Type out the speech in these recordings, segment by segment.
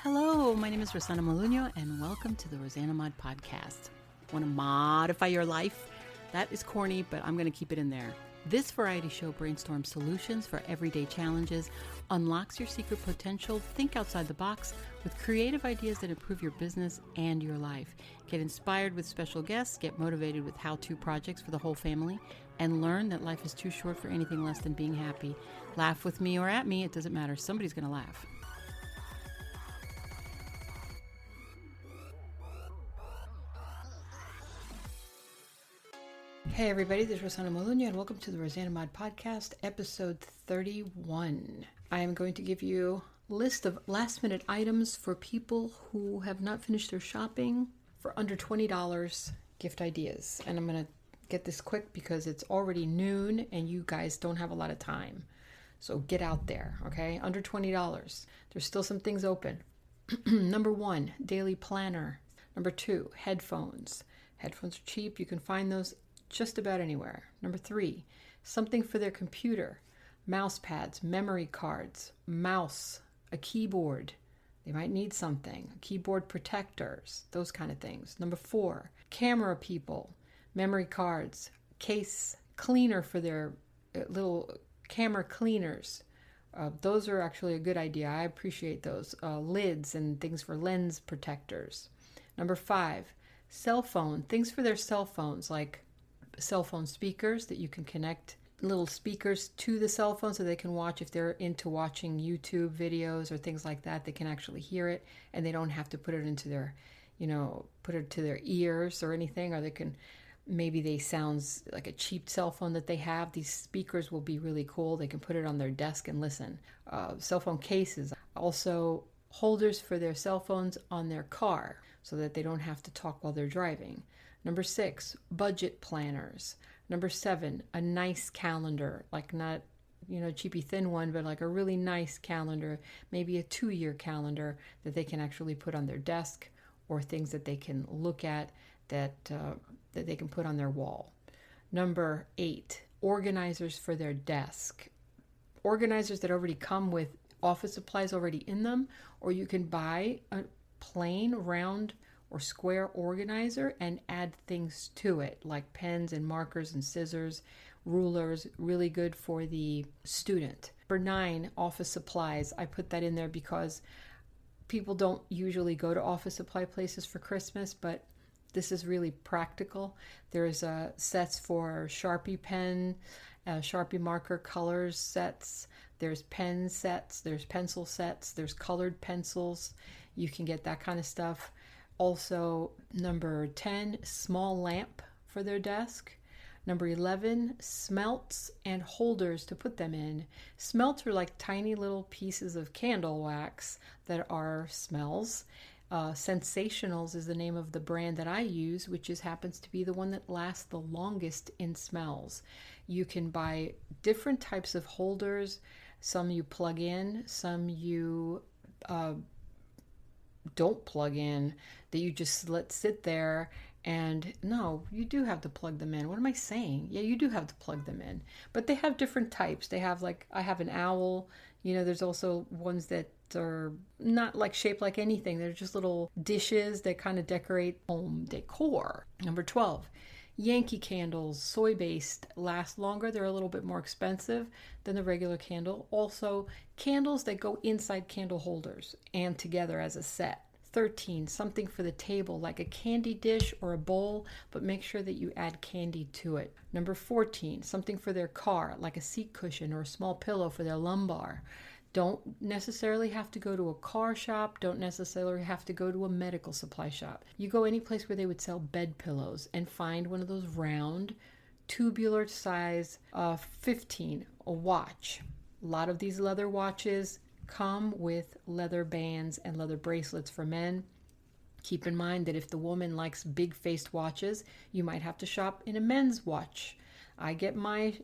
Hello, my name is Rosanamod, and welcome to the rosanamod podcast. Want to modify your life? That is corny, but I'm going to keep it in there. This variety show brainstorms solutions for everyday challenges, unlocks your secret potential, think outside the box with creative ideas that improve your business and your life. Get inspired with special guests, get motivated with how-to projects for the whole family, and learn that life is too short for anything less than being happy. Laugh with me or at me, it doesn't matter. Somebody's going to laugh. Hey everybody, this is Rosanamod, and welcome to the rosanamod podcast, episode 31. I am going to give you a list of last minute items for people who have not finished their shopping for under $20 gift ideas. And I'm going to get this quick because it's already noon and you guys don't have a lot of time. So get out there, okay? Under $20. There's still some things open. Number 1, daily planner. Number 2, headphones. Headphones are cheap. You can find those just about anywhere. Number 3, something for their computer. Mouse pads, memory cards, mouse, a keyboard. They might need something. Keyboard protectors, those kind of things. Number 4, camera people, memory cards, case cleaner for their little camera cleaners. Those are actually a good idea. I appreciate those. Lids and things for lens protectors. Number 5, cell phone, things for their cell phones, like cell phone speakers that you can connect little speakers to the cell phone so they can watch. If they're into watching YouTube videos or things like that, they can actually hear it and they don't have to put it into their, put it to their ears or anything, or they can, maybe they sounds like a cheap cell phone that they have. These speakers will be really cool. They can put it on their desk and listen. Cell phone cases, also holders for their cell phones on their car so that they don't have to talk while they're driving. Number 6, budget planners. Number 7, a nice calendar, like not, cheapy thin one, but like a really nice calendar, maybe a 2-year calendar that they can actually put on their desk, or things that they can look at that they can put on their wall. Number 8, organizers for their desk. Organizers that already come with office supplies already in them, or you can buy a plain round or square organizer and add things to it, like pens and markers and scissors, rulers, really good for the student. Number 9, office supplies. I put that in there because people don't usually go to office supply places for Christmas, but this is really practical. There's sets for Sharpie pen, Sharpie marker colors sets. There's pen sets. There's pencil sets. There's colored pencils. You can get that kind of stuff. Also, number 10, small lamp for their desk. Number 11, smelts and holders to put them in. Smelts are like tiny little pieces of candle wax that are smells. Sensationals is the name of the brand that I use, which happens to be the one that lasts the longest in smells. You can buy different types of holders. Some you plug in, some you don't plug in, that you just let sit there. And no, you do have to plug them in. What am I saying? Yeah, you do have to plug them in. But they have different types. They have, like, I have an owl. There's also ones that are not like shaped like anything. They're just little dishes that kind of decorate home decor. Number 12, Yankee candles, soy-based, last longer. They're a little bit more expensive than the regular candle. Also, candles that go inside candle holders and together as a set. 13, something for the table, like a candy dish or a bowl, but make sure that you add candy to it. Number 14, something for their car, like a seat cushion or a small pillow for their lumbar. Don't necessarily have to go to a car shop. Don't necessarily have to go to a medical supply shop. You go any place where they would sell bed pillows and find one of those round, tubular size. 15, a watch. A lot of these leather watches come with leather bands and leather bracelets for men. Keep in mind that if the woman likes big-faced watches, you might have to shop in a men's watch. I get my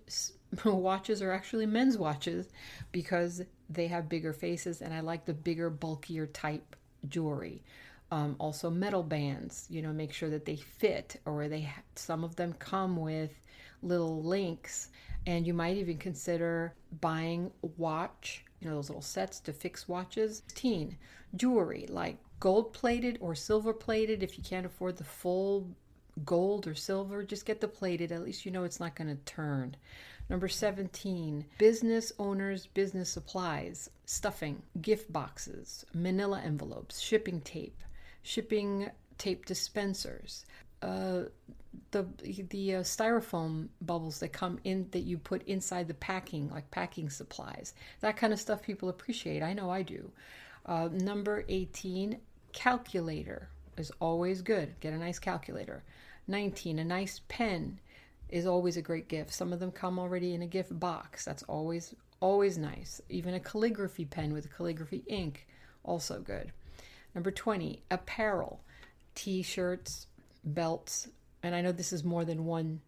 watches are actually men's watches because they have bigger faces, and I like the bigger, bulkier type jewelry. Also metal bands, make sure that they fit, or some of them come with little links, and you might even consider buying watch those little sets to fix watches. 16, jewelry, like gold plated or silver plated. If you can't afford the full gold or silver, just get the plated. At least you know it's not going to turn. Number 17, business owners, business supplies, stuffing, gift boxes, manila envelopes, shipping tape dispensers, the styrofoam bubbles that come in that you put inside the packing, like packing supplies. That kind of stuff people appreciate. I know I do. Number 18, calculator is always good. Get a nice calculator. 19, a nice pen is always a great gift. Some of them come already in a gift box. That's always nice. Even a calligraphy pen with calligraphy ink, also good. Number 20, apparel, t-shirts, belts, and I know this is more than one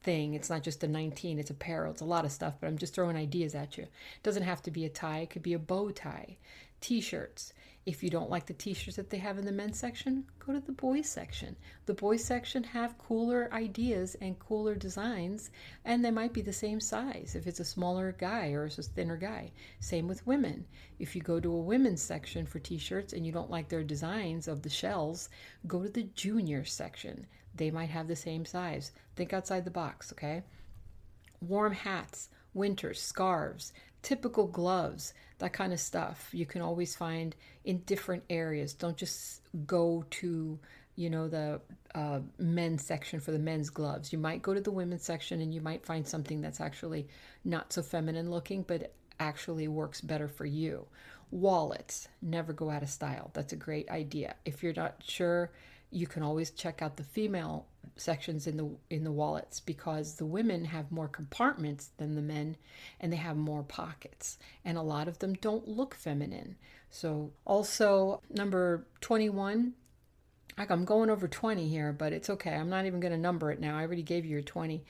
thing. It's not just a 19, it's apparel. It's a lot of stuff, but I'm just throwing ideas at you. It doesn't have to be a tie. It could be a bow tie. T-shirts. If you don't like the t-shirts that they have in the men's section, go to the boys section. The boys section have cooler ideas and cooler designs, and they might be the same size if it's a smaller guy or it's a thinner guy. Same with women. If you go to a women's section for t-shirts and you don't like their designs of the shells, go to the junior section. They might have the same size. Think outside the box, okay? Warm hats, winter, scarves, typical gloves, that kind of stuff you can always find in different areas. Don't just go to, the men's section for the men's gloves. You might go to the women's section and you might find something that's actually not so feminine looking, but actually works better for you. Wallets, never go out of style. That's a great idea. If you're not sure, you can always check out the female sections in the wallets, because the women have more compartments than the men and they have more pockets, and a lot of them don't look feminine. So also number 21, I'm going over 20 here, but it's okay. I'm not even going to number it now. I already gave you your 20.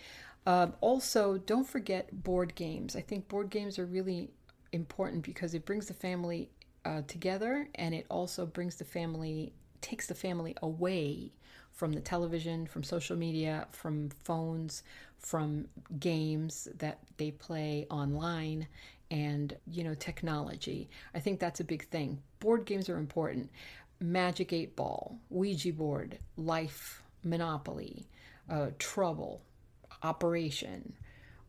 Also, don't forget board games. I think board games are really important because it brings the family together, and it also takes the family away from the television, from social media, from phones, from games that they play online, and technology. I think that's a big thing. Board games are important. Magic 8 Ball, Ouija board, Life, Monopoly, Trouble, Operation,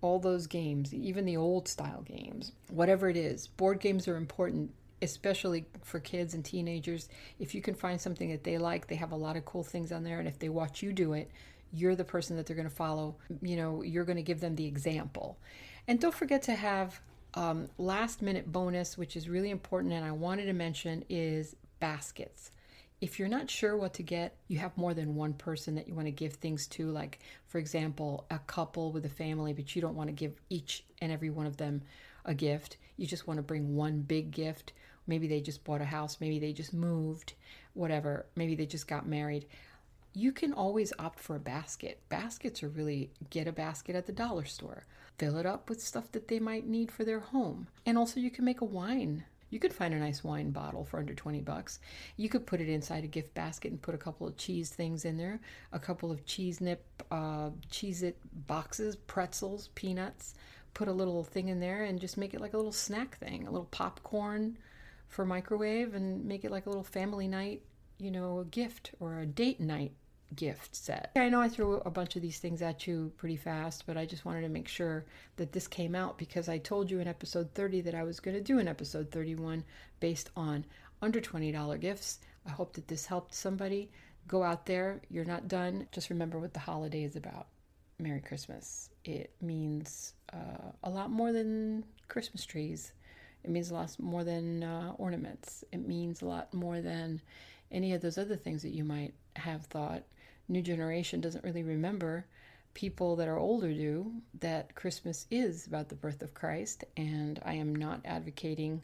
all those games, even the old style games, whatever it is, board games are important, especially for kids and teenagers. If you can find something that they like, they have a lot of cool things on there, and if they watch you do it, you're the person that they're going to follow. You're going to give them the example. And don't forget to have last minute bonus, which is really important, and I wanted to mention, is baskets. If you're not sure what to get, you have more than one person that you want to give things to, like, for example, a couple with a family, but you don't want to give each and every one of them a gift. You just want to bring one big gift. Maybe they just bought a house, maybe they just moved, whatever, maybe they just got married. You can always opt for a basket. Baskets are really, get a basket at the dollar store. Fill it up with stuff that they might need for their home. And also you can make a wine. You could find a nice wine bottle for under $20. You could put it inside a gift basket and put a couple of cheese things in there, a couple of Cheez-It boxes, pretzels, peanuts. Put a little thing in there and just make it like a little snack thing, a little popcorn for microwave, and make it like a little family night, gift, or a date night gift set. I know I threw a bunch of these things at you pretty fast, but I just wanted to make sure that this came out, because I told you in episode 30 that I was going to do an episode 31 based on under $20 gifts. I hope that this helped somebody. Go out there. You're not done. Just remember what the holiday is about. Merry Christmas. It means a lot more than Christmas trees. It means a lot more than ornaments. It means a lot more than any of those other things that you might have thought. New generation doesn't really remember. People that are older do, that Christmas is about the birth of Christ, and I am not advocating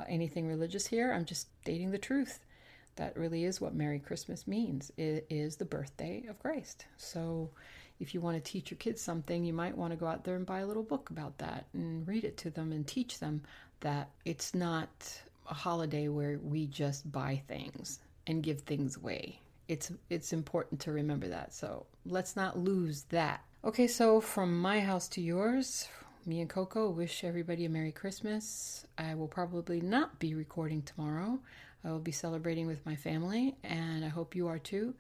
anything religious here. I'm just stating the truth. That really is what Merry Christmas means. It is the birthday of Christ. So if you want to teach your kids something, you might want to go out there and buy a little book about that and read it to them and teach them that it's not a holiday where we just buy things and give things away. It's important to remember that. So let's not lose that. Okay, so from my house to yours, me and Coco wish everybody a Merry Christmas. I will probably not be recording tomorrow. I will be celebrating with my family, and I hope you are too.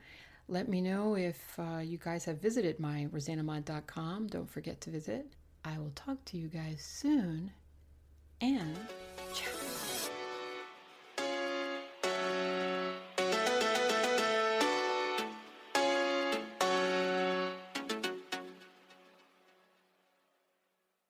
Let me know if you guys have visited my rosanamod.com. Don't forget to visit. I will talk to you guys soon, and